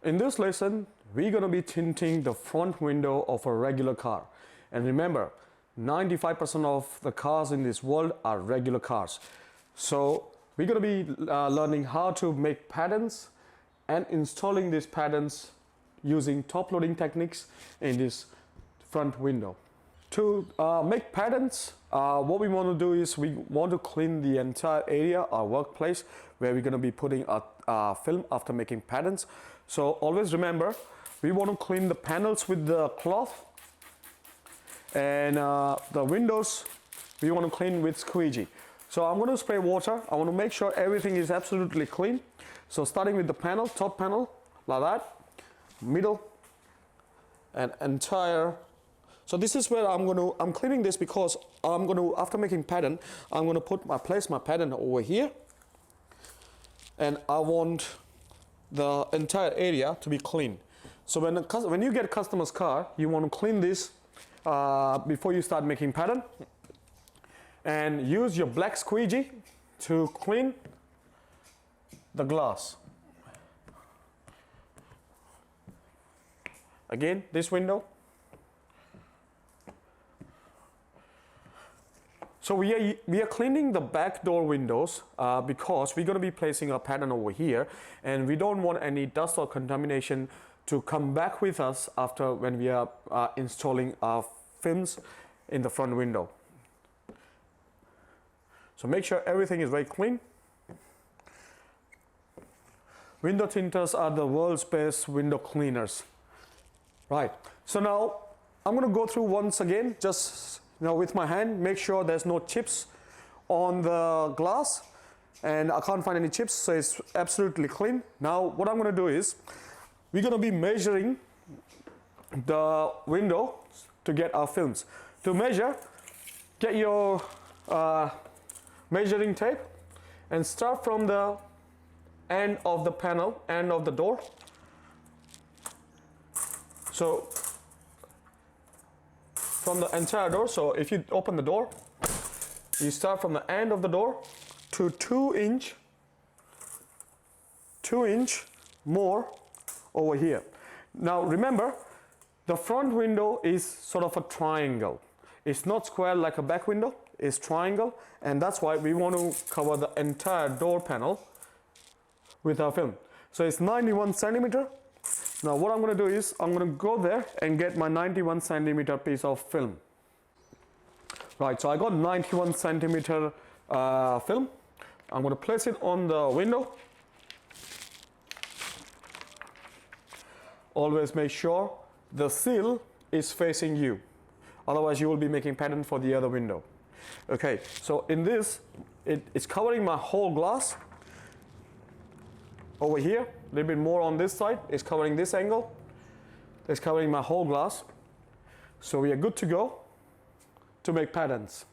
In this lesson, we're going to be tinting the front window of a regular car. And remember, 95% of the cars in this world are regular cars. So we're going to be learning how to make patterns and installing these patterns using top loading techniques in this front window. To make patterns, what we want to do is we want to clean the entire area, our workplace, where we're going to be putting a film after making patterns. So always remember, we want to clean the panels with the cloth, and the windows we want to clean with squeezy. So I'm going to spray water. I want to make sure everything is absolutely clean. So starting with the panel, top panel, like that, middle, and entire. So this is where I'm cleaning this because after making pattern, I'm going to place my pattern over here, and I want the entire area to be clean. So when you get a customer's car, you want to clean this before you start making pattern, and use your black squeegee to clean the glass. Again, this window. So we are cleaning the back door windows because we're going to be placing a pattern over here, and we don't want any dust or contamination to come back with us after when we are installing our films in the front window. So make sure everything is very clean. Window tinters are the world's best window cleaners. Right, so now I'm going to go through once again, just with my hand, make sure there's no chips on the glass, and I can't find any chips, so it's absolutely clean. Now what I'm going to do is we're going to be measuring the window to get our films. To measure, get your measuring tape and start from the end of the panel, end of the door. So from the entire door, so if you open the door, you start from the end of the door to 2 inch more over here. Now remember, the front window is sort of a triangle. It's not square like a back window, it's triangle, and that's why we want to cover the entire door panel with our film. So it's 91 centimeter. Now what I'm going to do is I'm going to go there and get my 91 centimeter piece of film. Right, so I got 91 centimeter film. I'm going to place it on the window. Always make sure the sill is facing you, otherwise you will be making pattern for the other window. Okay, so in this, it's covering my whole glass. Over here, a little bit more on this side, is covering this angle. It's covering my whole glass. So we are good to go to make patterns.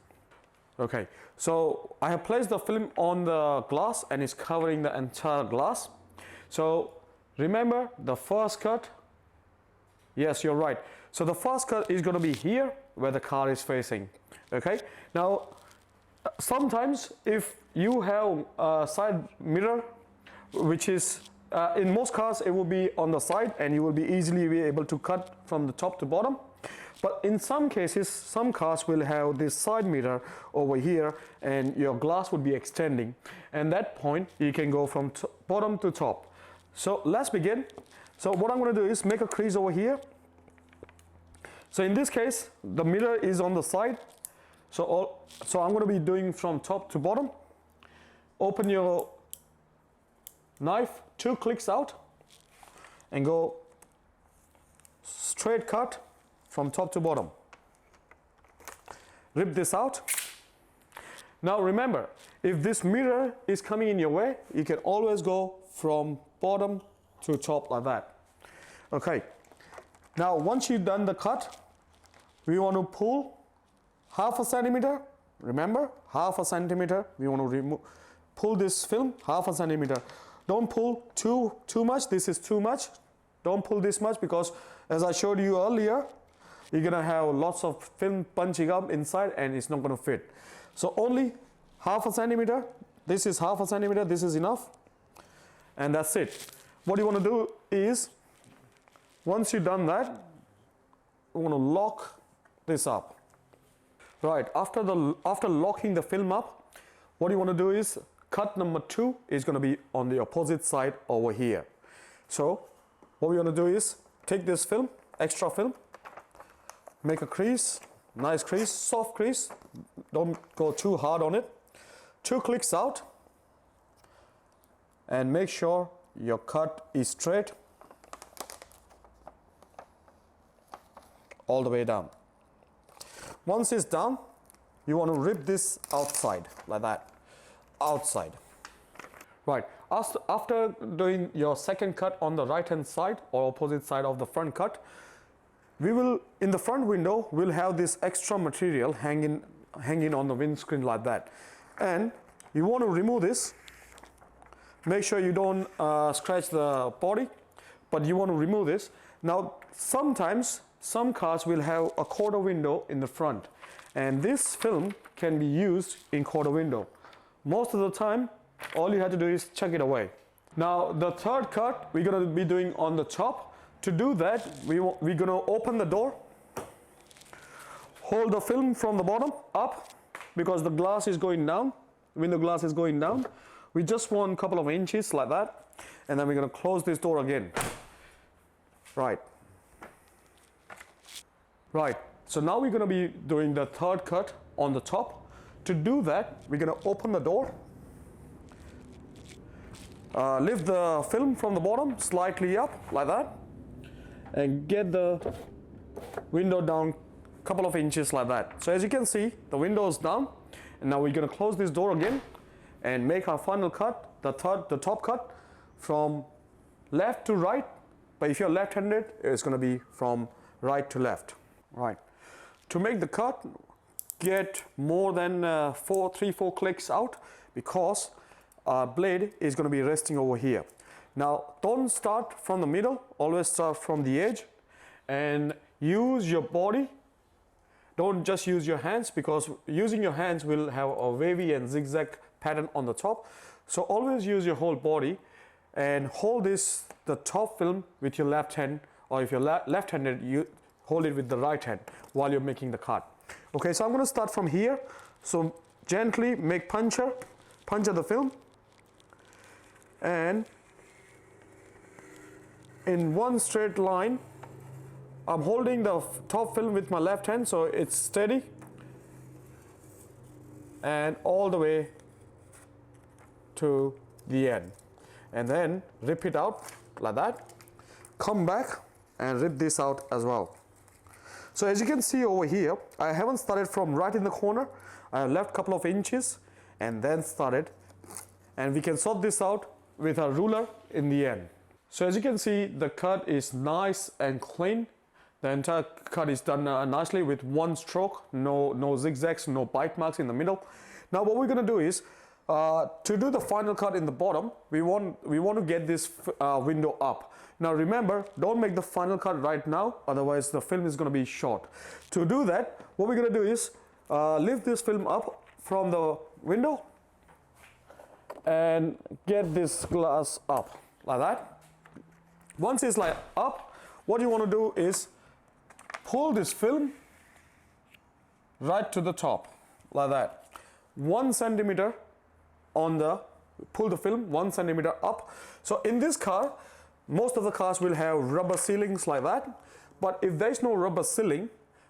Okay, so I have placed the film on the glass and it's covering the entire glass. So remember the first cut. Yes, you're right. So the first cut is going to be here where the car is facing. Okay, now sometimes if you have a side mirror, which is in most cars it will be on the side and you will be easily be able to cut from the top to bottom, but in some cases some cars will have this side mirror over here and your glass would be extending, and that point you can go from bottom to top. So let's begin. So what I'm going to do is make a crease over here. So in this case the mirror is on the side, so I'm going to be doing from top to bottom. Open your knife 2 clicks out and go straight cut from top to bottom. Rip this out. Now remember, if this mirror is coming in your way, you can always go from bottom to top like that. Okay, now once you've done the cut, we want to pull 1/2 centimeter. Remember, 1/2 centimeter. We want to pull this film 1/2 centimeter. Don't pull too much. This is too much. Don't pull this much because, as I showed you earlier, you're gonna have lots of film punching up inside and it's not gonna fit. So only 1/2 centimeter. This is 1/2 centimeter. This is enough, and that's it. what you want to do is, once you've done that, you want to lock this up. Right, after locking the film up, what you want to do is, cut number 2 is going to be on the opposite side over here. So what we want to do is, take this film, extra film, make a crease, nice crease, soft crease, don't go too hard on it, 2 clicks out, and make sure your cut is straight all the way down. Once it's down, you want to rip this outside, like that, outside. Right, after doing your second cut on the right hand side or opposite side of the front cut, we will, in the front window, we'll have this extra material hanging on the windscreen like that. And you want to remove this, make sure you don't scratch the body, but you want to remove this. Now, sometimes some cars will have a quarter window in the front, and this film can be used in quarter window. Most of the time, all you have to do is chuck it away. Now, the third cut we're going to be doing on the top. To do that, we're going to open the door, hold the film from the bottom up, because the glass is going down, window glass is going down. We just want a couple of inches like that, and then we're going to close this door again. Right. Right, so now we're going to be doing the third cut on the top. To do that, we're going to open the door, lift the film from the bottom slightly up like that, and get the window down a couple of inches like that. So as you can see, the window is down, and now we're going to close this door again and make our final cut, the top cut, from left to right. But if you're left-handed, it's going to be from right to left. Right. To make the cut, get more than 3-4 clicks out, because our blade is going to be resting over here. Now, don't start from the middle, always start from the edge, and use your body. Don't just use your hands, because using your hands will have a wavy and zigzag pattern on the top. So always use your whole body and hold the top film with your left hand, or if you're left-handed, you hold it with the right hand while you're making the cut. Okay, so I'm going to start from here. So gently make puncture the film, and in one straight line, I'm holding the top film with my left hand so it's steady, and all the way to the end, and then rip it out like that. Come back and rip this out as well. So as you can see over here, I haven't started from right in the corner. I have left a couple of inches and then started, and we can sort this out with a ruler in the end. So as you can see, the cut is nice and clean. The entire cut is done nicely with one stroke, no zigzags, no bite marks in the middle. Now what we're going to do is, to do the final cut in the bottom, we want to get this window up. Now remember, don't make the final cut right now, otherwise the film is going to be short. To do that, what we're going to do is lift this film up from the window and get this glass up like that. Once it's like up, what you want to do is pull this film right to the top like that. 1 centimeter on the, pull the film 1 centimeter up. So in this car, most of the cars will have rubber ceilings like that, but if there is no rubber ceiling,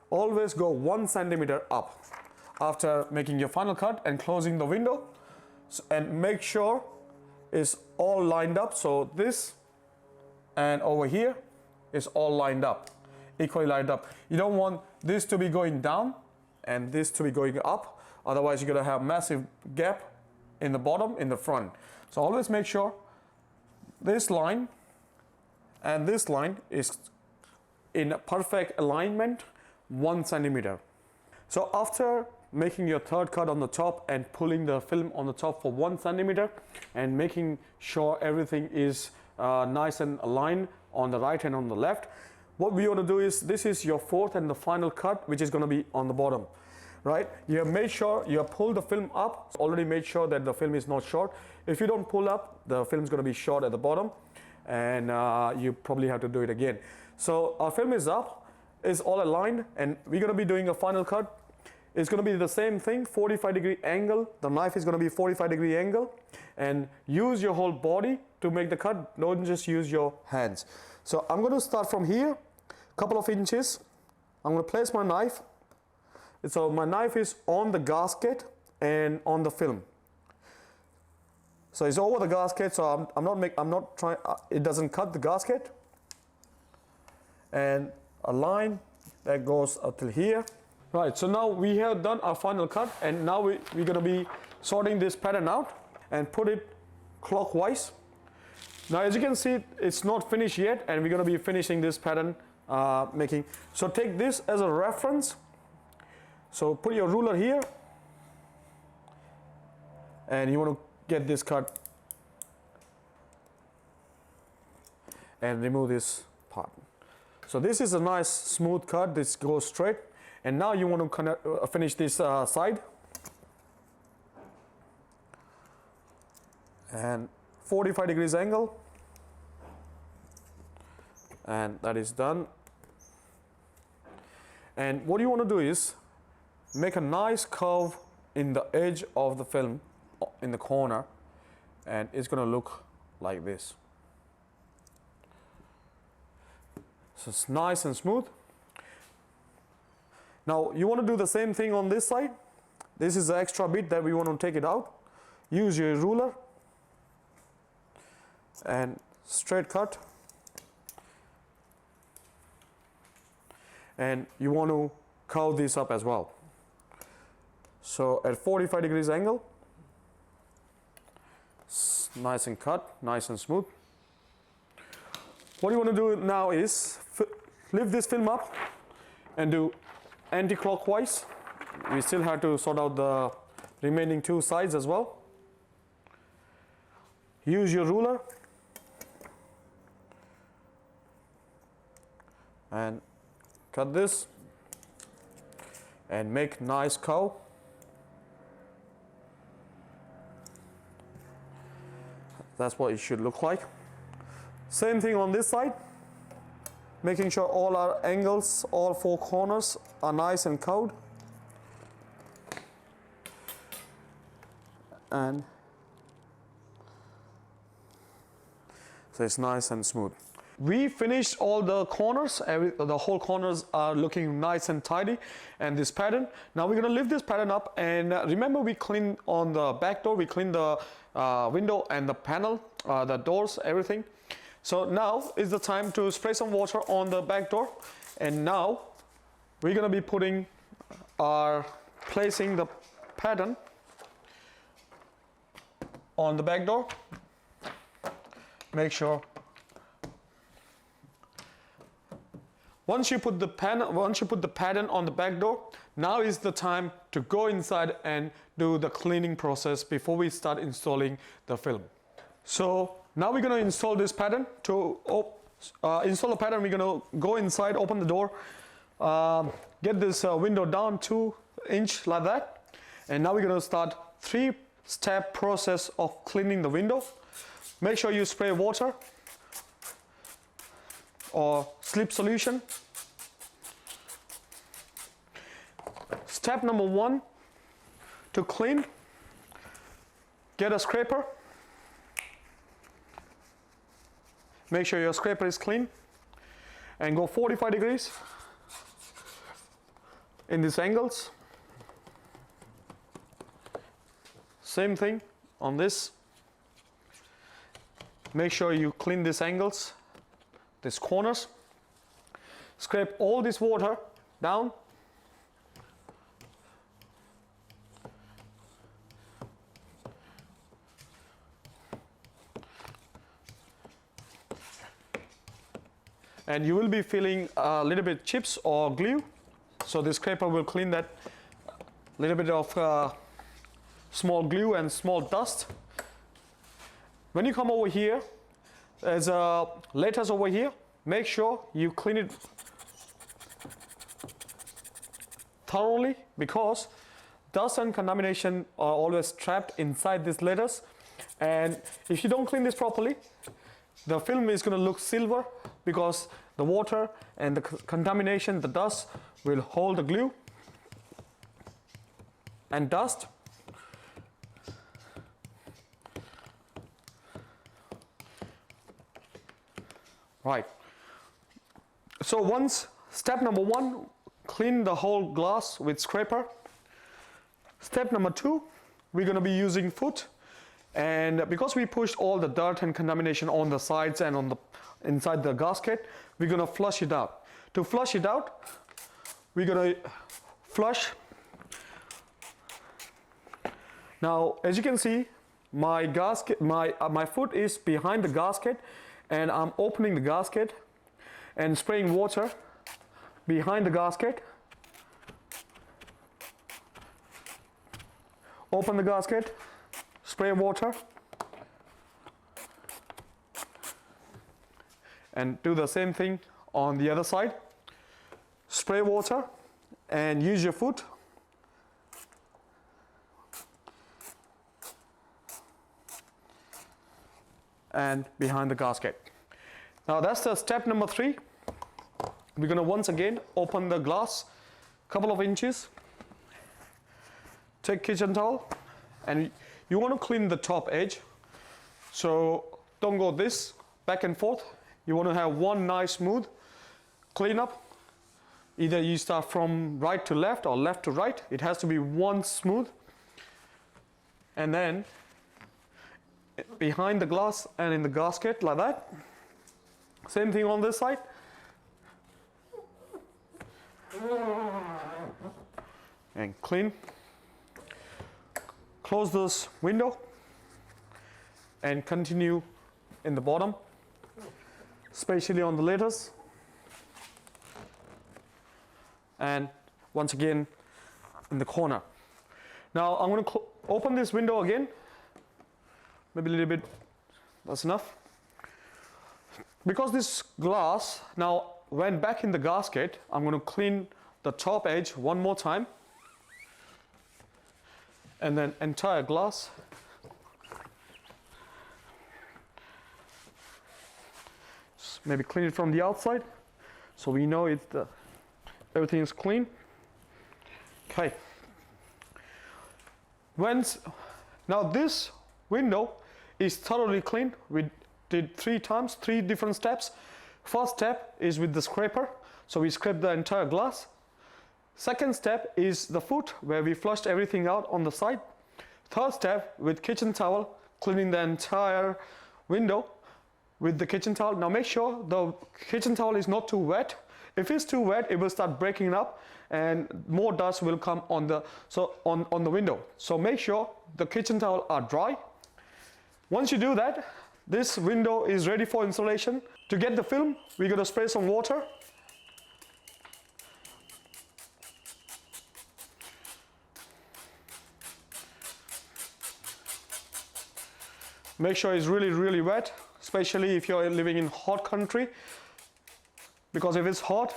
always go 1 centimeter up after making your final cut and closing the window, and make sure it's all lined up. So this and over here is all lined up, equally lined up. You don't want this to be going down and this to be going up, otherwise you're going to have massive gap in the bottom, in the front. So always make sure this line and this line is in perfect alignment, 1 centimeter. So after making your third cut on the top and pulling the film on the top for 1 centimeter and making sure everything is nice and aligned on the right and on the left, what we want to do is, this is your fourth and the final cut, which is going to be on the bottom. Right? You have made sure you have pulled the film up, already made sure that the film is not short. If you don't pull up, the film is going to be short at the bottom. and you probably have to do it again. So our film is up, is all aligned, and we're going to be doing a final cut. It's going to be the same thing, 45-degree angle. The knife is going to be 45-degree angle, and use your whole body to make the cut. Don't just use your hands. So I'm going to start from here, couple of inches. I'm going to place my knife. So my knife is on the gasket and on the film. So it's over the gasket, so I'm not trying, it doesn't cut the gasket. And a line that goes up till here. Right, so now we have done our final cut, and now we're going to be sorting this pattern out and put it clockwise. Now as you can see, it's not finished yet, and we're going to be finishing this pattern making. So take this as a reference. So put your ruler here, and you want to get this cut and remove this part. So this is a nice smooth cut. This goes straight, and now you want to finish this side, and 45 degrees angle, and that is done. And what you want to do is make a nice curve in the edge of the film in the corner, and it's going to look like this. So it's nice and smooth. Now you want to do the same thing on this side. This is the extra bit that we want to take it out. Use your ruler and straight cut, and you want to curve this up as well. So at 45 degrees angle, nice and cut, nice and smooth. What you want to do now is lift this film up and do anti-clockwise. We still have to sort out the remaining two sides as well. Use your ruler and cut this and make nice curve. That's what it should look like. Same thing on this side, making sure all our angles, all four corners are nice and curved. And so it's nice and smooth. We finished all the corners, the whole corners are looking nice and tidy, and this pattern. Now we're going to lift this pattern up, and remember we cleaned on the back door, we cleaned the window and the panel, the doors, everything. So now is the time to spray some water on the back door, and now we're going to be placing the pattern on the back door. Make sure once you put the pattern on the back door, now is the time to go inside and do the cleaning process before we start installing the film. So now we're going to install this pattern. To install the pattern, we're going to go inside, open the door, get this window down 2 inches like that, and now we're going to start 3-step process of cleaning the window. Make sure you spray water or slip solution. Step number 1, to clean, get a scraper. Make sure your scraper is clean, and go 45 degrees in these angles. Same thing on this. Make sure you clean these angles, these corners. Scrape all this water down. And you will be feeling a little bit chips or glue, so this scraper will clean that little bit of small glue and small dust. When you come over here, there's a letters over here. Make sure you clean it thoroughly, because dust and contamination are always trapped inside these letters, and if you don't clean this properly, the film is going to look silver because the water and the contamination, the dust, will hold the glue and dust. Right. So once, step number 1, clean the whole glass with scraper. Step number 2, we're going to be using foot, and because we pushed all the dirt and contamination on the sides and on the inside the gasket, we're going to flush it out. To flush it out, we're going to flush. Now, as you can see, my gasket, my foot is behind the gasket, and I'm opening the gasket and spraying water behind the gasket. Open the gasket, spray water, and do the same thing on the other side. Spray water and use your foot. And behind the gasket. Now that's the step number 3. We're going to once again open the glass a couple of inches. Take kitchen towel, and you want to clean the top edge. So don't go this back and forth. You want to have one nice smooth clean up. Either you start from right to left or left to right. It has to be one smooth. And then behind the glass and in the gasket like that. Same thing on this side. And clean. Close this window and continue in the bottom, especially on the letters. And once again in the corner. Now I'm going to open this window again. Maybe a little bit, that's enough. Because this glass now went back in the gasket, I'm going to clean the top edge one more time. And then entire glass. Maybe clean it from the outside so we know everything is clean. Okay. Now this window is thoroughly clean. We did 3 times, 3 different steps. First step is with the scraper, so we scrape the entire glass. Second step is the foot, where we flushed everything out on the side. Third step, with kitchen towel, cleaning the entire window with the kitchen towel. Now make sure the kitchen towel is not too wet. If it's too wet, it will start breaking up and more dust will come on the window. So make sure the kitchen towel are dry. Once you do that, this window is ready for installation. To get the film, we're going to spray some water. Make sure it's really, really wet, especially if you're living in hot country. Because if it's hot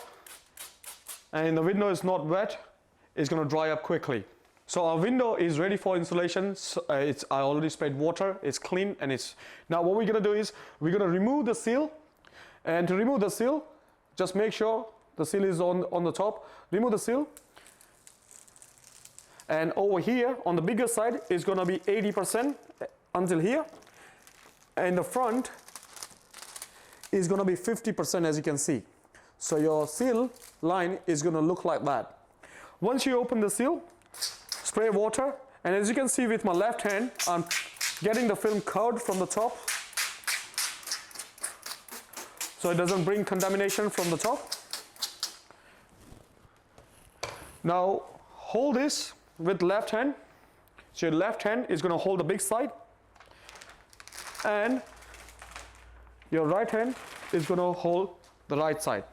and the window is not wet, it's going to dry up quickly. So our window is ready for installation. I already sprayed water, it's clean, and now what we're going to do is we're going to remove the seal. And to remove the seal, just make sure the seal is on the top. Remove the seal. And over here on the bigger side is going to be 80% until here. And the front is going to be 50%, as you can see. So your seal line is going to look like that. Once you open the seal, spray water, and as you can see with my left hand, I'm getting the film curved from the top so it doesn't bring contamination from the top. Now hold this with left hand. So your left hand is going to hold the big side, and your right hand is going to hold the right side.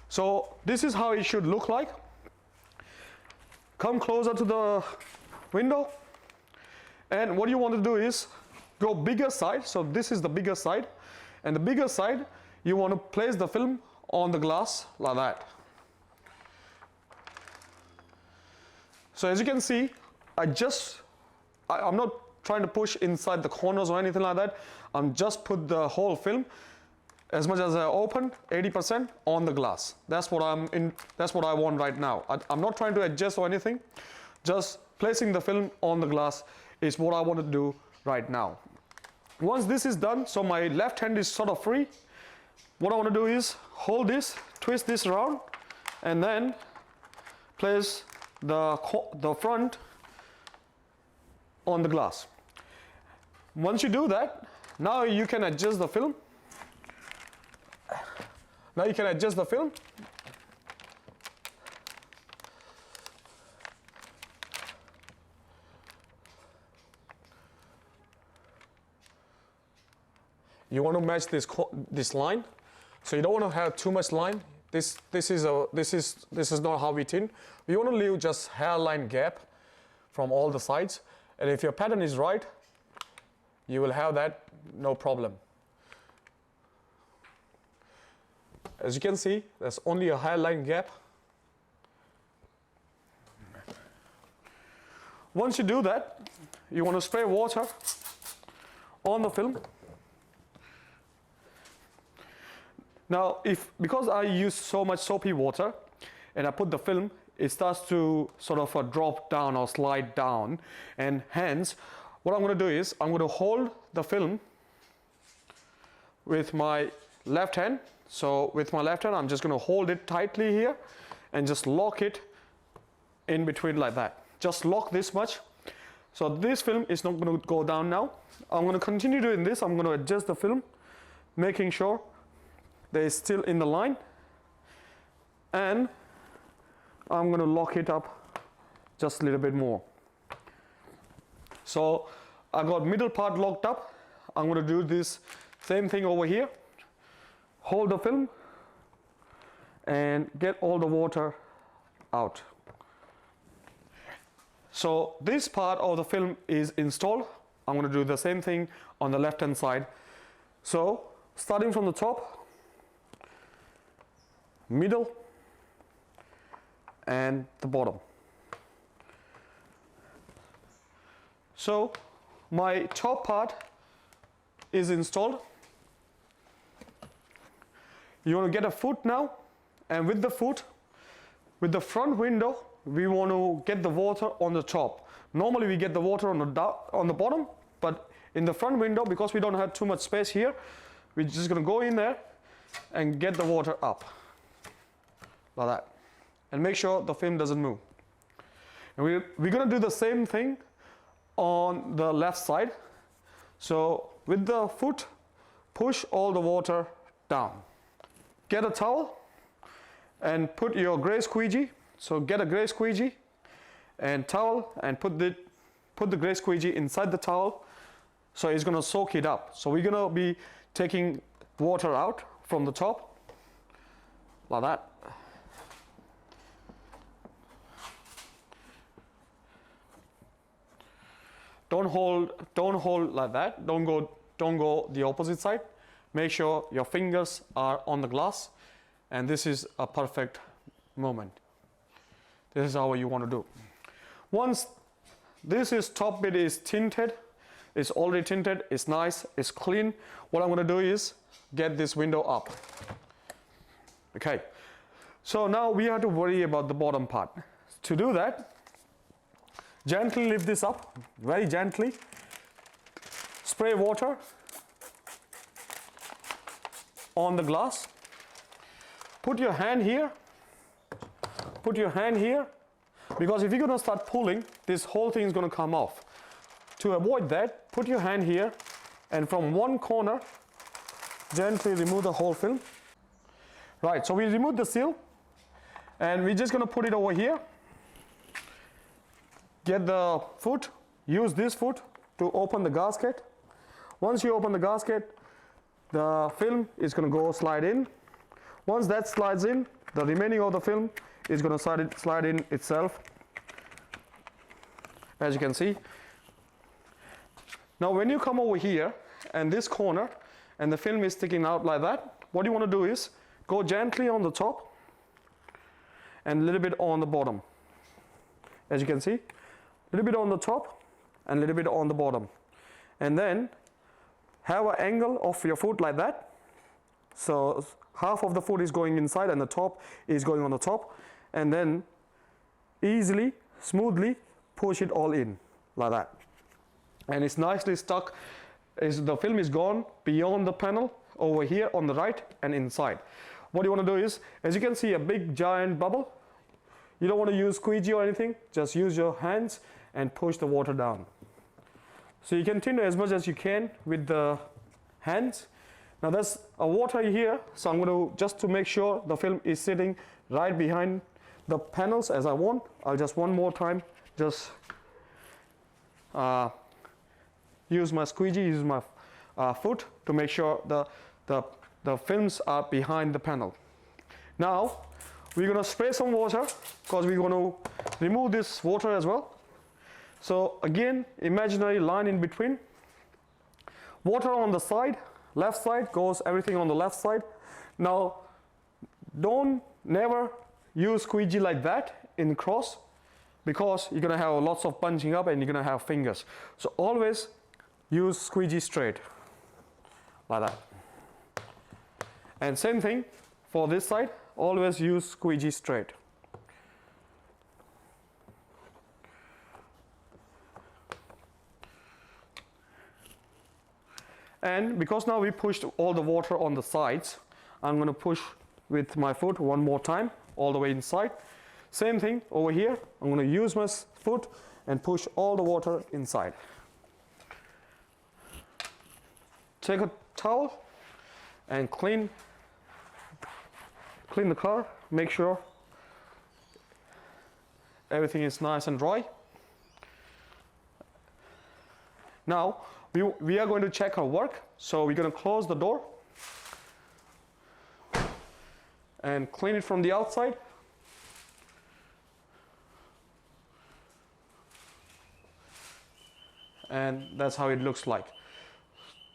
So this is how it should look like. Come closer to the window, and what you want to do is go bigger side. So this is the bigger side, and the bigger side you want to place the film on the glass like that. So as you can see, I'm not trying to push inside the corners or anything like that. I'm just put the whole film as much as I open, 80% on the glass. That's what I want right now. I'm not trying to adjust or anything. Just placing the film on the glass is what I want to do right now. Once this is done, so my left hand is sort of free, what I want to do is hold this, twist this around, and then place the front on the glass. Once you do that, now you can adjust the film. Now you can adjust the film. You want to match this line, so you don't want to have too much line. This is not how we tint. We want to leave just hairline gap from all the sides, and if your pattern is right, you will have that no problem. As you can see, there's only a hairline gap. Once you do that, you want to spray water on the film. Now, because I use so much soapy water and I put the film, it starts to sort of drop down or slide down, and hence what I'm going to do is I'm going to hold the film with my left hand. So with my left hand, I'm just going to hold it tightly here and just lock it in between like that. Just lock this much. So this film is not going to go down now. I'm going to continue doing this. I'm going to adjust the film, making sure that it's still in the line, and I'm going to lock it up just a little bit more. So I got middle part locked up. I'm going to do this same thing over here. Hold the film and get all the water out. So this part of the film is installed. I'm going to do the same thing on the left hand side. So starting from the top, middle, and the bottom. So my top part is installed. You want to get a foot now, and with the foot, with the front window, we want to get the water on the top. Normally we get the water on the bottom, but in the front window, because we don't have too much space here, we're just going to go in there and get the water up like that, and make sure the film doesn't move. And we're going to do the same thing on the left side. So with the foot, push all the water down. Get a towel and put your gray squeegee. So get a gray squeegee and towel, and put the gray squeegee inside the towel, so it's going to soak it up. So we're going to be taking water out from the top like that. Don't hold like that. Don't go the opposite side. Make sure your fingers are on the glass, and this is a perfect moment. This is how you want to do. Once this top bit is tinted, it's already tinted, it's nice, it's clean, what I'm going to do is get this window up. Okay, so now we have to worry about the bottom part. To do that, gently lift this up, very gently. Spray water on the glass. Put your hand here. Put your hand here, because if you're going to start pulling, this whole thing is going to come off. To avoid that, put your hand here, and from one corner, gently remove the whole film. Right, so we remove the seal, and we're just going to put it over here. Get the foot, use this foot to open the gasket. Once you open the gasket, the film is going to go slide in. Once that slides in, the remaining of the film is going to slide in itself, as you can see. Now when you come over here and this corner and the film is sticking out like that, what you want to do is go gently on the top and a little bit on the bottom. As you can see, a little bit on the top and a little bit on the bottom, and then have an angle of your foot like that, So half of the food is going inside and the top is going on the top, and then easily, smoothly push it all in like that. And it's nicely stuck. The film is gone beyond the panel over here on the right and inside. What you want to do is, as you can see, a big giant bubble. You don't want to use squeegee or anything, just use your hands and push the water down. So you can tint as much as you can with the hands. Now there's a water here, so I'm going to, just to make sure the film is sitting right behind the panels as I want, I'll just one more time just use my squeegee, use my foot to make sure the films are behind the panel. Now we're going to spray some water because we're going to remove this water as well. So again, imaginary line in between. Water on the side, left side goes everything on the left side. Now never use squeegee like that in cross, because you're going to have lots of bunching up and you're going to have fingers. So always use squeegee straight like that. And same thing for this side, always use squeegee straight. And because now we pushed all the water on the sides, I'm going to push with my foot one more time all the way inside. Same thing over here, I'm going to use my foot and push all the water inside. Take a towel and clean the car, make sure everything is nice and dry. Now we are going to check our work, so we're going to close the door and clean it from the outside. And that's how it looks like.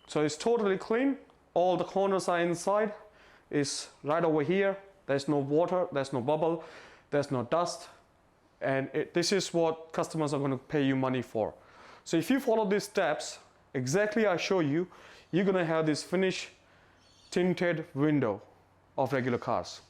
So it's totally clean, all the corners are inside, is right over here, there's no water, there's no bubble, there's no dust, and this is what customers are going to pay you money for. So if you follow these steps exactly I show you, you're going to have this finished tinted window of regular cars.